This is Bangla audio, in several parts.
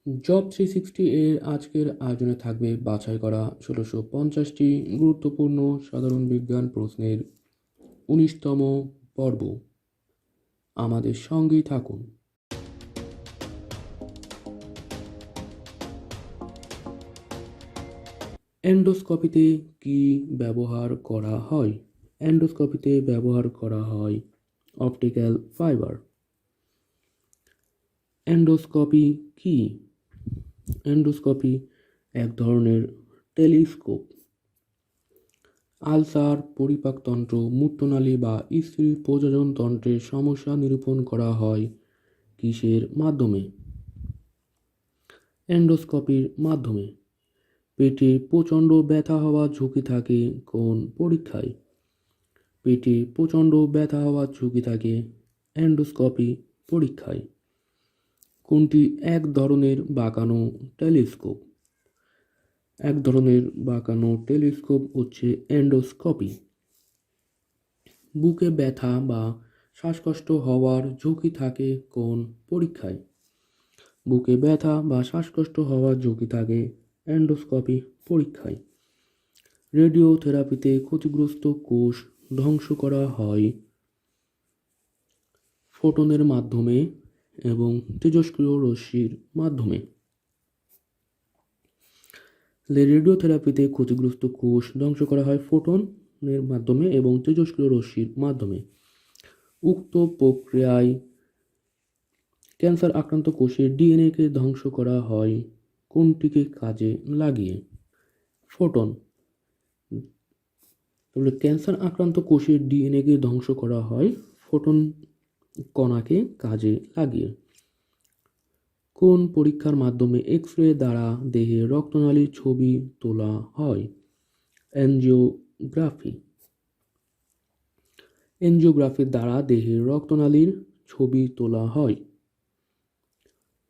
জব 360 এর আজকের আয়োজনে থাকবে বাছাই করা ১৬৫০টি গুরুত্বপূর্ণ সাধারণ বিজ্ঞান প্রশ্নের ১৯তম পর্ব। আমাদের সঙ্গেই থাকুন। এন্ডোস্কোপিতে কি ব্যবহার করা হয়? এন্ডোস্কোপিতে ব্যবহার করা হয় অপটিক্যাল ফাইবার। এন্ডোস্কোপি কি? এন্ডোস্কোপি এক ধরনের টেলিস্কোপ। আলসার, পরিপাকতন্ত্র, মূত্রনালী বা স্ত্রী প্রজনন তন্ত্রের সমস্যা নিরূপণ করা হয় কিসের মাধ্যমে? এন্ডোস্কোপির মাধ্যমে। পেটে প্রচণ্ড ব্যথা হওয়ার ঝুঁকি থাকে কোন পরীক্ষায়? পেটে প্রচণ্ড ব্যথা হওয়ার ঝুঁকি থাকে এন্ডোস্কোপি পরীক্ষায়। কোনটি এক ধরনের বাঁকানো টেলিস্কোপ? এক ধরনের বাঁকানো টেলিস্কোপ হচ্ছে এন্ডোস্কোপি। বুকে ব্যথা বা শ্বাসকষ্ট হওয়ার ঝুঁকি থাকে কোন পরীক্ষায়? বুকে ব্যথা বা শ্বাসকষ্ট হওয়ার ঝুঁকি থাকে এন্ডোস্কোপি পরীক্ষায়। রেডিওথেরাপিতে ক্ষতিগ্রস্ত কোষ ধ্বংস করা হয় ফোটনের মাধ্যমে এবং তেজস্ক্রিয় রশ্মির মাধ্যমে। রেডিওথেরাপিতে ক্ষতিগ্রস্ত কোষ ধ্বংস করা হয় ফোটনের মাধ্যমে এবং তেজস্ক্রিয় রশ্মির মাধ্যমে। উক্ত প্রক্রিয়ায় ক্যান্সার আক্রান্ত কোষের ডিএনএকে ধ্বংস করা হয় কোনটিকে কাজে লাগিয়ে? ফোটন। তাহলে ক্যান্সার আক্রান্ত কোষের ডিএনএকে ধ্বংস করা হয় ফোটন কণাকে কাজে লাগিয়ে। কোন পরীক্ষার মাধ্যমে এক্স রে দ্বারা দেহে রক্তনালীর ছবি তোলা হয়? এনজিওগ্রাফি। এনজিওগ্রাফির দ্বারা দেহের রক্তনালীর ছবি তোলা হয়।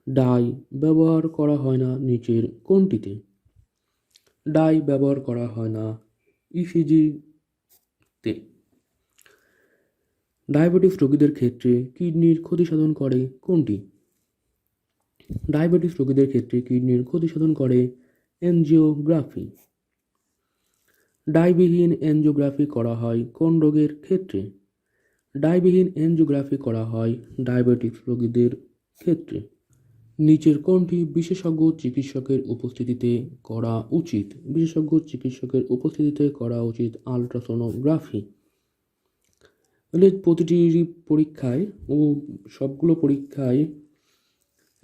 ডাই ব্যবহার করা হয় না নিচের কোনটিতে? ডাই ব্যবহার করা হয় না ইসিজিতে। ডায়াবেটিস রোগীদের ক্ষেত্রে কিডনির ক্ষতি সাধন করে কোনটি? ডায়াবেটিস রোগীদের ক্ষেত্রে কিডনির ক্ষতি সাধন করে এনজিওগ্রাফি। ডাইবিহীন এনজিওগ্রাফি করা হয় কোন রোগের ক্ষেত্রে? ডাইবিহীন এনজিওগ্রাফি করা হয় ডায়াবেটিস রোগীদের ক্ষেত্রে। নিচের কোনটি বিশেষজ্ঞ চিকিৎসকের উপস্থিতিতে করা উচিত? বিশেষজ্ঞ চিকিৎসকের উপস্থিতিতে করা উচিত আলট্রাসোনোগ্রাফি। প্রতিটি পরীক্ষায় ও সবগুলো পরীক্ষায়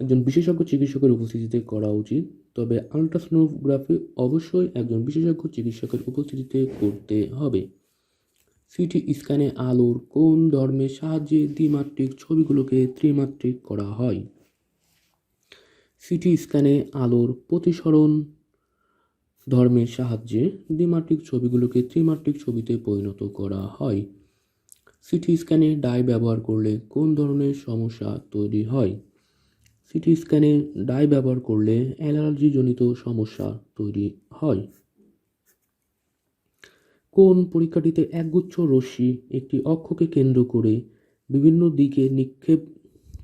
একজন বিশেষজ্ঞ চিকিৎসকের উপস্থিতিতে করা উচিত, তবে আলট্রাসোনোগ্রাফি অবশ্যই একজন বিশেষজ্ঞ চিকিৎসকের উপস্থিতিতে করতে হবে। সিটি স্ক্যানে আলোর কোন ধর্মের সাহায্যে দ্বিমাত্রিক ছবিগুলোকে ত্রিমাত্রিক করা হয়? সিটি স্ক্যানে আলোর প্রতিসরণ ধর্মের সাহায্যে দ্বিমাত্রিক ছবিগুলোকে ত্রিমাত্রিক ছবিতে পরিণত করা হয়। সিটি স্ক্যানে ডাই ব্যবহার করলে কোন ধরনের সমস্যা তৈরি হয়? সিটি স্ক্যানে ডাই ব্যবহার করলে অ্যালার্জিজনিত সমস্যা তৈরি হয়। কোন পরীক্ষাটিতে একগুচ্ছ রশ্মি একটি অক্ষকে কেন্দ্র করে বিভিন্ন দিকে নিক্ষেপ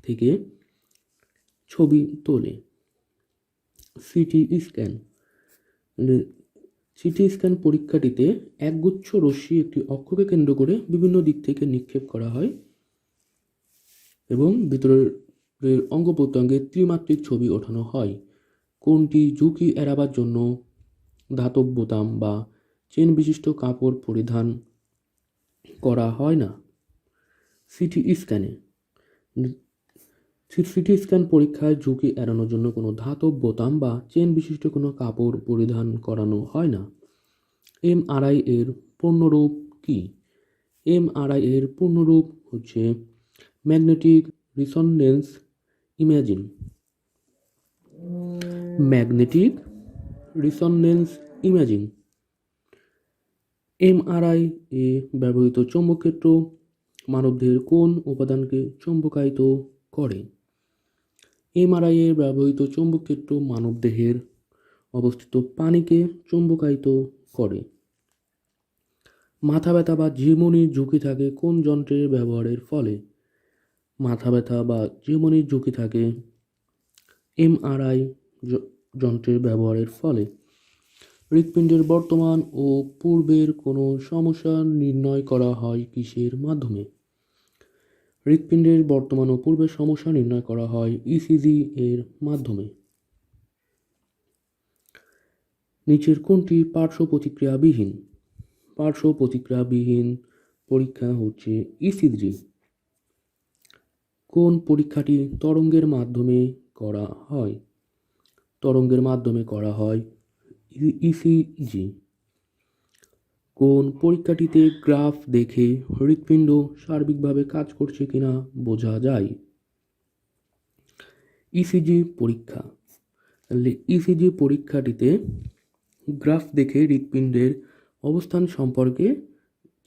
থেকে ছবি তোলে? CT scan. সিটি স্ক্যান পরীক্ষাটিতে একগুচ্ছ রশ্মি একটি অক্ষকে কেন্দ্র করে বিভিন্ন দিক থেকে নিক্ষেপ করা হয় এবং ভিতরের অঙ্গ প্রত্যঙ্গের ত্রিমাত্রিক ছবি ওঠানো হয়। কোনটি ঝুঁকি এড়াবার জন্য ধাতব বোতাম বা চেন বিশিষ্ট কাপড় পরিধান করা হয় না? সিটি স্ক্যানে। সিটি স্ক্যান পরীক্ষায় ঝুঁকি এড়ানোর জন্য কোনো ধাতব বোতাম বা চেন বিশিষ্ট কোনো কাপড় পরিধান করানো হয় না। এমআরআই এর পূর্ণরূপ কি? এমআরআই এর পূর্ণরূপ হচ্ছে magnetic resonance imaging. Magnetic resonance imaging. MRI এ ব্যবহৃত চৌম্বকক্ষেত্র মানবদেহের কোন উপাদানকে চৌম্বকায়িত করে? এমআরআই এ ব্যবহৃত চৌম্বকক্ষেত্র মানবদেহের অবস্থিত পানিকে চৌম্বকায়িত করে। মাথা ব্যথা বা ঝিমুনির ঝুঁকি থাকে কোন যন্ত্রের ব্যবহারের ফলে? মাথা ব্যথা বা ঝিমুনির ঝুঁকি থাকে এমআরআই যন্ত্রের ব্যবহারের ফলে। হৃৎপিণ্ডের বর্তমান ও পূর্বের কোনো সমস্যা নির্ণয় করা হয় কিসের মাধ্যমে? হৃৎপিণ্ডের বর্তমান ও পূর্বের সমস্যা নির্ণয় করা হয় ইসিজি এর মাধ্যমে। নিচের কোনটি পার্শ্ব প্রতিক্রিয়াবিহীন? পার্শ্ব প্রতিক্রিয়াবিহীন পরীক্ষা হচ্ছে ইসিজি। কোন পরীক্ষাটি তরঙ্গের মাধ্যমে করা হয়? তরঙ্গের মাধ্যমে করা হয় ইসিজি। কোন পরীক্ষাটিতে গ্রাফ দেখে হৃৎপিণ্ড সার্বিকভাবে কাজ করছে কিনা বোঝা যায়? ইসিজি পরীক্ষা। ইসিজি পরীক্ষাটিতে গ্রাফ দেখে হৃৎপিণ্ডের অবস্থান সম্পর্কে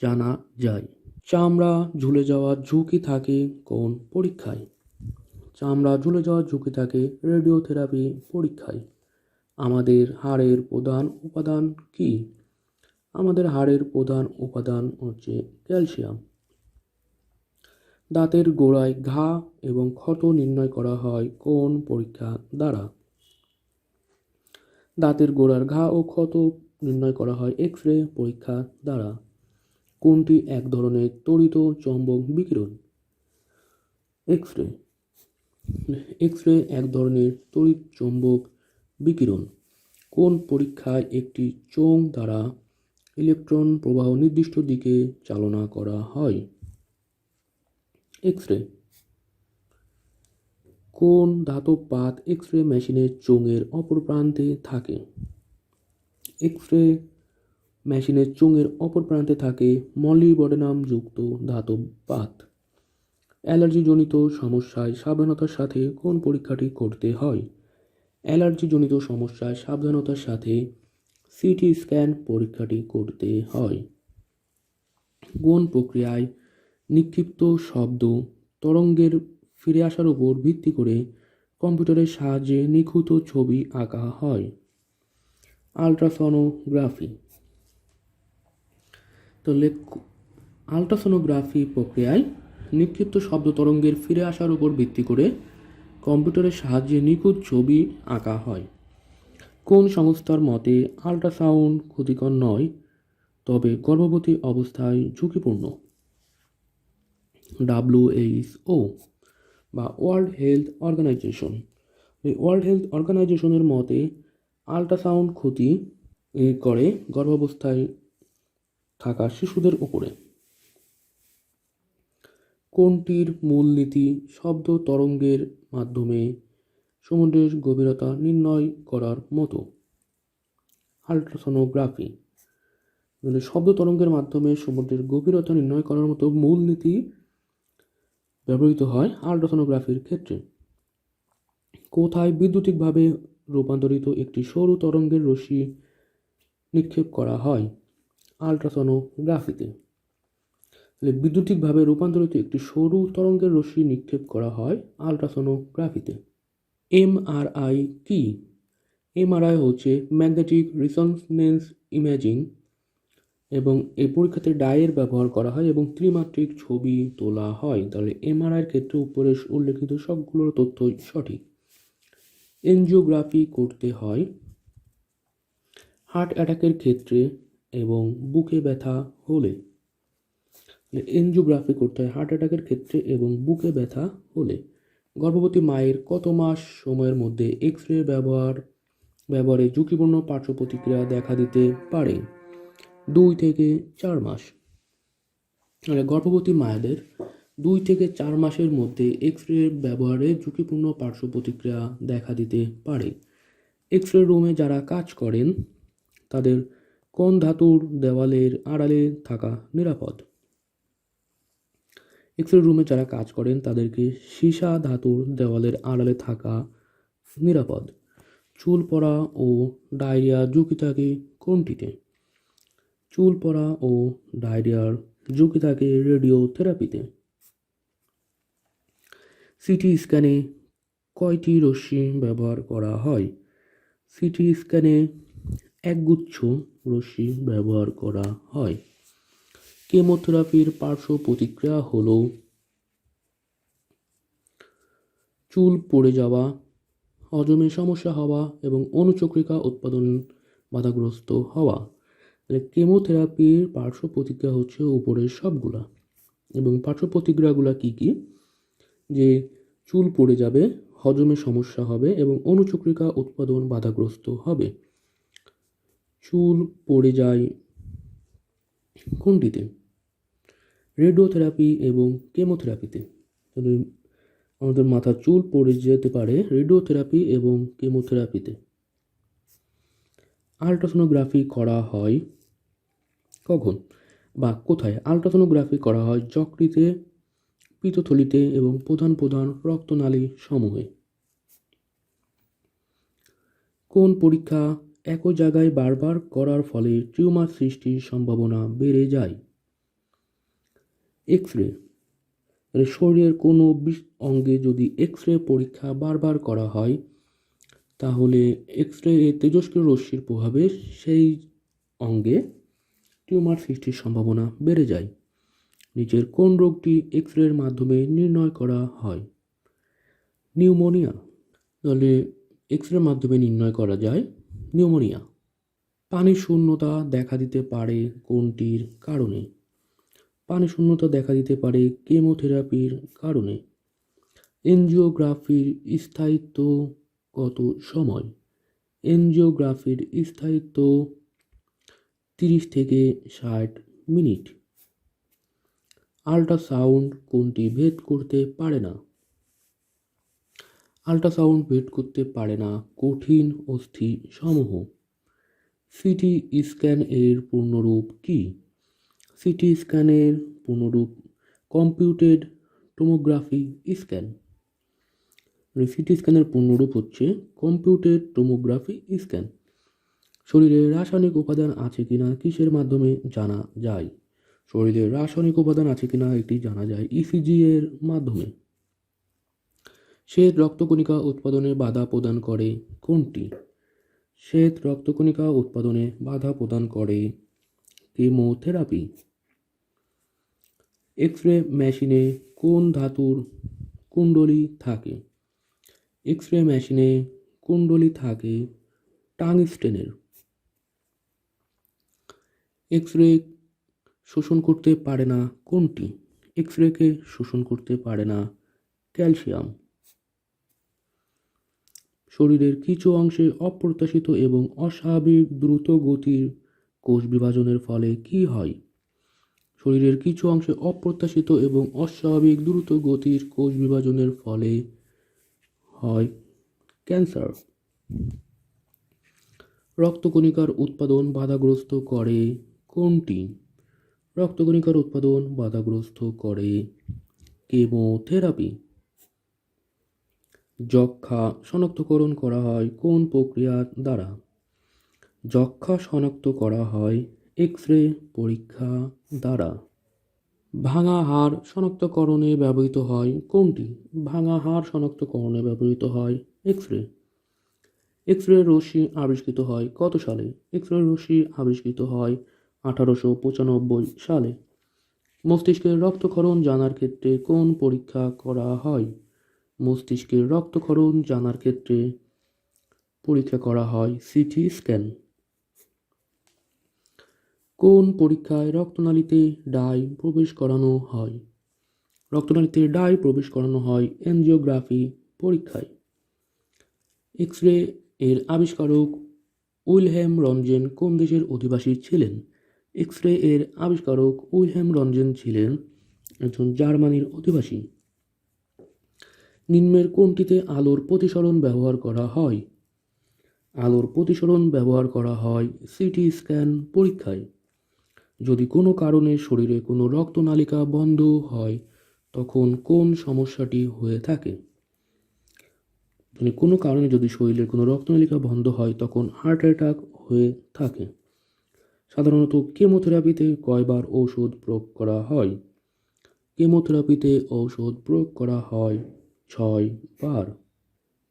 জানা যায়। চামড়া ঝুলে যাওয়ার ঝুঁকি থাকে কোন পরীক্ষায়? চামড়া ঝুলে যাওয়ার ঝুঁকি থাকে রেডিওথেরাপি পরীক্ষায়। আমাদের হাড়ের প্রধান উপাদান কি? আমাদের হাড়ের প্রধান উপাদান হচ্ছে ক্যালসিয়াম। দাঁতের গোড়ায় ঘা এবং ক্ষত নির্ণয় করা হয় কোন পরীক্ষা দ্বারা? দাঁতের গোড়ার ঘা ও ক্ষত নির্ণয় করা হয় এক্স রে পরীক্ষা দ্বারা। কোনটি এক ধরনের তড়িৎ চৌম্বক বিকিরণ? X ray. এক্স রে এক ধরনের তড়িৎ চৌম্বক বিকিরণ। কোন পরীক্ষায় একটি চোঙ দ্বারা ইলেকট্রন প্রবাহ নির্দিষ্ট দিকে চালনা করা হয়? X ray. কোন ধাতব পাত এক্স রে মেশিনের চোঙের অপর প্রান্তে থাকে? এক্স রে মেশিনের চোঙের অপর প্রান্তে থাকে মলিবডেনাম যুক্ত ধাতব পাত। অ্যালার্জিজনিত সমস্যায় সাবধানতার সাথে কোন পরীক্ষাটি করতে হয়? অ্যালার্জিজনিত সমস্যায় সাবধানতার সাথে সিটি স্ক্যান পরীক্ষাটি করতে হয়। কোন প্রক্রিয়ায় নিক্ষিপ্ত শব্দ তরঙ্গের ফিরে আসার উপর ভিত্তি করে কম্পিউটারের সাহায্যে নিখুঁত ছবি আঁকা হয়? আল্ট্রাসনোগ্রাফি। তাহলে আল্ট্রাসনোগ্রাফি প্রক্রিয়ায় নিক্ষিপ্ত শব্দ তরঙ্গের ফিরে আসার উপর ভিত্তি করে কম্পিউটারের সাহায্যে নিখুঁত ছবি আঁকা হয়। কোন সংস্থার মতে আল্ট্রাসাউন্ড ক্ষতিকর নয়, তবে গর্ভবতী অবস্থায় ঝুঁকিপূর্ণ? WHO বা ওয়ার্ল্ড হেলথ অর্গানাইজেশন। এই ওয়ার্ল্ড হেলথ অর্গানাইজেশনের মতে আল্ট্রাসাউন্ড ক্ষতি করে গর্ভাবস্থায় থাকা শিশুদের উপরে। কোনটির মূলনীতি শব্দ তরঙ্গের মাধ্যমে সমুদ্রের গভীরতা নির্ণয় করার মতো? আল্ট্রাসনোগ্রাফি। শব্দ তরঙ্গের মাধ্যমে সমুদ্রের গভীরতা নির্ণয় করার মতো মূলনীতি ব্যবহৃত হয় আল্ট্রাসনোগ্রাফির ক্ষেত্রে। কোথায় বৈদ্যুতিকভাবে রূপান্তরিত একটি সরু তরঙ্গের রশ্মি নিক্ষেপ করা হয়? আল্ট্রাসনোগ্রাফিতে। বিদ্যুতিকভাবে রূপান্তরিত একটি সরু তরঙ্গের রশ্মি নিক্ষেপ করা হয় আল্ট্রাসনোগ্রাফিতে। এমআরআই কি? এমআরআই হচ্ছে ম্যাগনেটিক রেজোনেন্স ইমেজিং এবং এই পরীক্ষাতে ডায়ের ব্যবহার করা হয় এবং ত্রিমাত্রিক ছবি তোলা হয়। তাহলে এমআরআইয়ের ক্ষেত্রে উপরে উল্লেখিত সবগুলোর তথ্যই সঠিক। এনজিওগ্রাফি করতে হয় হার্ট অ্যাটাকের ক্ষেত্রে এবং বুকে ব্যথা হলে। এনজিওগ্রাফি করতে হয় হার্ট অ্যাটাকের ক্ষেত্রে এবং বুকে ব্যথা হলে। গর্ভবতী মায়ের কত মাস সময়ের মধ্যে এক্স রে ব্যবহারে ঝুঁকিপূর্ণ পার্শ্ব প্রতিক্রিয়া দেখা দিতে পারে? 2 থেকে 4 মাস। গর্ভবতী মায়েদের 2 থেকে 4 মাসের মধ্যে এক্স রে ব্যবহারে ঝুঁকিপূর্ণ পার্শ্ব প্রতিক্রিয়া দেখা দিতে পারে। এক্স রে রুমে যারা কাজ করেন তাদের কোন ধাতুর দেওয়ালের আড়ালে থাকা নিরাপদ? এক্স রে রুমে যারা কাজ করেন তাদেরকে সীসা ধাতুর দেওয়ালের আড়ালে থাকা নিরাপদ। চুল পড়া ও ডায়রিয়া ঝুঁকি থাকে কোনটিতে? চুল পড়া ও ডায়রিয়ার ঝুঁকি থাকে রেডিওথেরাপিতে। সিটি স্ক্যানে কয়টি রশ্মি ব্যবহার করা হয়? সিটি স্ক্যানে একগুচ্ছ রশ্মি ব্যবহার করা হয়। কেমোথেরাপির পার্শ্ব প্রতিক্রিয়া হলো চুল পড়ে যাওয়া, হজমে সমস্যা হওয়া এবং অনুচক্রিকা উৎপাদন বাধাগ্রস্ত হওয়া। তাহলে কেমোথেরাপির পার্শ্ব প্রতিক্রিয়া হচ্ছে উপরের সবগুলা। এবং পার্শ্ব প্রতিক্রিয়াগুলো কী কী? যে চুল পড়ে যাবে, হজমে সমস্যা হবে এবং অনুচক্রিকা উৎপাদন বাধাগ্রস্ত হবে। চুল পড়ে যায় কোনটিতে? রেডিওথেরাপি এবং কেমোথেরাপিতে। তবে আমাদের মাথার চুল পড়ে যেতে পারে রেডিওথেরাপি এবং কেমোথেরাপিতে। আল্ট্রাসোনোগ্রাফি করা হয় কখন বা কোথায়? আল্ট্রাসোনোগ্রাফি করা হয় যকৃতে, পিত্তথলিতে এবং প্রধান প্রধান রক্তনালী সমূহে। কোন পরীক্ষা একই জায়গায় বারবার করার ফলে টিউমার সৃষ্টির সম্ভাবনা বেড়ে যায়? X ray. শরীরের কোনো অঙ্গে যদি এক্স রে পরীক্ষা বারবার করা হয় তাহলে এক্স রে তেজস্ক্রিয় রশ্মির প্রভাবে সেই অঙ্গে টিউমার সৃষ্টির সম্ভাবনা বেড়ে যায়। নিচের কোন রোগটি এক্স রের মাধ্যমে নির্ণয় করা হয়? নিউমোনিয়া। তাহলে এক্স রের মাধ্যমে নির্ণয় করা যায় নিউমোনিয়া। পানির শূন্যতা দেখা দিতে পারে কোনটির কারণে? পানি শূন্যতা দেখা দিতে পারে কেমোথেরাপির কারণে। এনজিওগ্রাফির স্থায়িত্ব কত সময়? এনজিওগ্রাফির স্থায়িত্ব 30 থেকে 60 মিনিট। আল্ট্রাসাউন্ড কোনটি ভেদ করতে পারে না? আল্ট্রাসাউন্ড ভেদ করতে পারে না কঠিন অস্থি সমূহ। সিটি স্ক্যান এর পূর্ণরূপ কি? সিটি স্ক্যানের পূর্ণরূপ কম্পিউটেড টোমোগ্রাফি স্ক্যান। সিটি স্ক্যানের পূর্ণরূপ হচ্ছে কম্পিউটেড টোমোগ্রাফি স্ক্যান। শরীরে রাসায়নিক উপাদান আছে কিনা কিসের মাধ্যমে জানা যায়? শরীরে রাসায়নিক উপাদান আছে কিনা এটি জানা যায় ইসিজি এর মাধ্যমে। শ্বেত রক্তকণিকা উৎপাদনে বাধা প্রদান করে কোনটি? শ্বেত রক্তকণিকা উৎপাদনে বাধা প্রদান করে কেমোথেরাপি। এক্স রে মেশিনে কোন ধাতুর কুণ্ডলী থাকে? এক্স রে মেশিনে কুণ্ডলী থাকে টাংস্টেনের। এক্স রে শোষণ করতে পারে না কোনটি? এক্স রেকে শোষণ করতে পারে না ক্যালসিয়াম। শরীরের কিছু অংশে অপ্রত্যাশিত এবং অস্বাভাবিক দ্রুত গতির কোষ বিভাজনের ফলে কি হয়? শরীরের কিছু অংশে অপ্রত্যাশিত এবং অস্বাভাবিক দ্রুত গতির কোষ বিভাজনের ফলে হয় ক্যান্সার। রক্তকণিকার উৎপাদন বাধাগ্রস্ত করে কোনটি? রক্তকণিকার উৎপাদন বাধাগ্রস্ত করে কেমোথেরাপি। যক্ষ্মা শনাক্তকরণ করা হয় কোন প্রক্রিয়ার দ্বারা? যক্ষ্মা শনাক্ত করা হয় এক্স রে পরীক্ষা দ্বারা। ভাঙা হাড় শনাক্তকরণে ব্যবহৃত হয় কোনটি? ভাঙা হাড় শনাক্তকরণে ব্যবহৃত হয় এক্স রে। এক্স রে রশ্মি আবিষ্কৃত হয় কত সালে? এক্স রে রশ্মি আবিষ্কৃত হয় 1895 সালে। মস্তিষ্কের রক্তক্ষরণ জানার ক্ষেত্রে কোন পরীক্ষা করা হয়? মস্তিষ্কের রক্তক্ষরণ জানার ক্ষেত্রে পরীক্ষা করা হয় সিটি স্ক্যান। কোন পরীক্ষায় রক্তনালীতে ডাই প্রবেশ করানো হয়? রক্তনালীতে ডাই প্রবেশ করানো হয় এনজিওগ্রাফি পরীক্ষায়। এক্স রে এর আবিষ্কারক উইলহেম রনজেন কোন দেশের অধিবাসী ছিলেন? এক্স রে এর আবিষ্কারক উইলহেম রনজেন ছিলেন একজন জার্মানির অধিবাসী। নিম্নের কোনটিতে আলোর প্রতিসরণ ব্যবহার করা হয়? আলোর প্রতিসরণ ব্যবহার করা হয় সিটি স্ক্যান পরীক্ষায়। যদি কোনো কারণে শরীরে কোনো রক্তনালিকা বন্ধ হয় তখন কোন সমস্যাটি হয়ে থাকে? মানে কোনো কারণে যদি শরীরের কোনো রক্তনালিকা বন্ধ হয় তখন হার্ট অ্যাটাক হয়ে থাকে। সাধারণত কেমোথেরাপিতে কয়বার ঔষধ প্রয়োগ করা হয়? কেমোথেরাপিতে ঔষধ প্রয়োগ করা হয় 6 বার।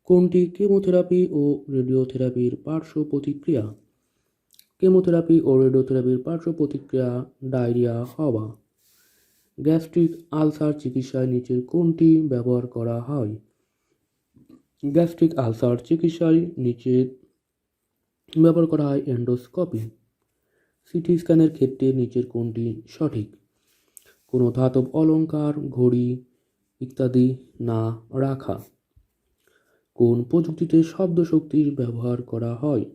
কোনটি কেমোথেরাপি ও রেডিওথেরাপির পার্শ্ব প্রতিক্রিয়া? কেমোথেরাপি ও রেডিওথেরাপির পার্শ্ব প্রতিক্রিয়া ডায়রিয়া হওয়া। গ্যাস্ট্রিক আলসার চিকিৎসায় নিচের কোনটি ব্যবহার করা হয়? গ্যাস্ট্রিক আলসার চিকিৎসায় নিচে ব্যবহার করা হয় এন্ডোস্কোপি। সিটি স্ক্যানের ক্ষেত্রে নিচের কোনটি সঠিক? কোনো ধাতব অলঙ্কার, ঘড়ি ইত্যাদি না রাখা। কোন প্রযুক্তিতে শব্দ শক্তির ব্যবহার করা হয়?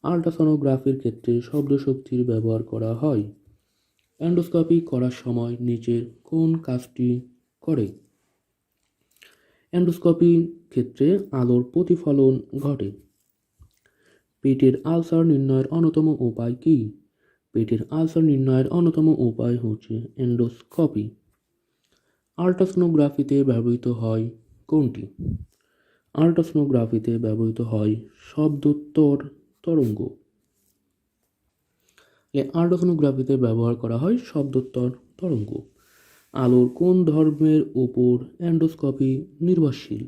আল্ট্রাসনোগ্রাফির ক্ষেত্রে শব্দ শক্তির ব্যবহার করা হয়। এন্ডোস্কোপি করার সময় নিচের কোন কাজটি করে? এন্ডোস্কোপির ক্ষেত্রে আলোর প্রতিফলন ঘটে। পেটের আলসার নির্ণয়ের অন্যতম উপায় কী? পেটের আলসার নির্ণয়ের অন্যতম উপায় হচ্ছে এন্ডোস্কোপি। আল্ট্রাসনোগ্রাফিতে ব্যবহৃত হয় কোনটি? আল্ট্রাসনোগ্রাফিতে ব্যবহৃত হয় শব্দোত্তর তরঙ্গ। আল্ট্রাসনোগ্রাফিতে ব্যবহার করা হয় শব্দোত্তর তরঙ্গ। আলোর কোন ধর্মের উপর এন্ডোস্কোপি নির্ভরশীল?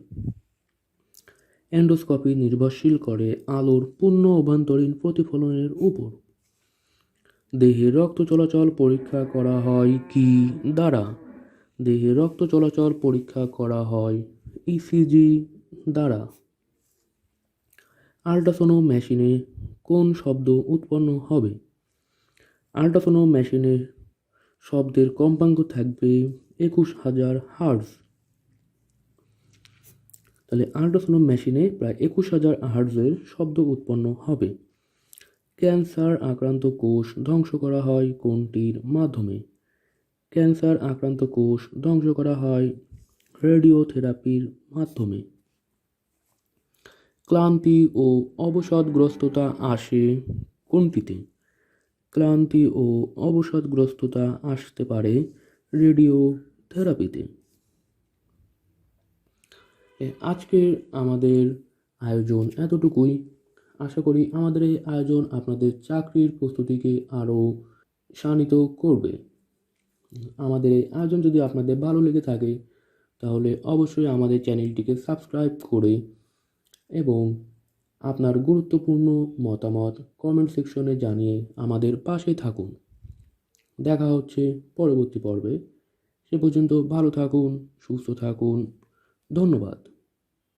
এন্ডোস্কোপি নির্ভরশীল করে আলোর পূর্ণ অভ্যন্তরীণ প্রতিফলনের উপর। দেহে রক্ত চলাচল পরীক্ষা করা হয় কি দ্বারা? দেহে রক্ত চলাচল পরীক্ষা করা হয় ইসিজি দ্বারা। আল্ট্রাসোনো মেশিনে কোন শব্দ উৎপন্ন হবে? আল্ট্রাসোনো মেশিনে শব্দের কম্পাঙ্ক থাকবে 21,000 হার্জ। তাহলে আল্ট্রাসোনো মেশিনে প্রায় 21,000 হার্জের শব্দ উৎপন্ন হবে। ক্যান্সার আক্রান্ত কোষ ধ্বংস করা হয় কোনটির মাধ্যমে? ক্যান্সার আক্রান্ত কোষ ধ্বংস করা হয় রেডিওথেরাপির মাধ্যমে। ক্লান্তি ও অবসাদগ্রস্ততা আসে কোনটিতে? ক্লান্তি ও অবসাদগ্রস্ততা আসতে পারে রেডিওথেরাপিতে। আজকের আমাদের আয়োজন এতটুকুই। আশা করি আমাদের এই আয়োজন আপনাদের চাকরির প্রস্তুতিকে আরও শানিত করবে। আমাদের এই আয়োজন যদি আপনাদের ভালো লেগে থাকে তাহলে অবশ্যই আমাদের চ্যানেলটিকে সাবস্ক্রাইব করে এবং আপনার গুরুত্বপূর্ণ মতামত কমেন্ট সেকশনে জানিয়ে আমাদের পাশে থাকুন। দেখা হচ্ছে পরবর্তী পর্বে। সে পর্যন্ত ভালো থাকুন, সুস্থ থাকুন। ধন্যবাদ।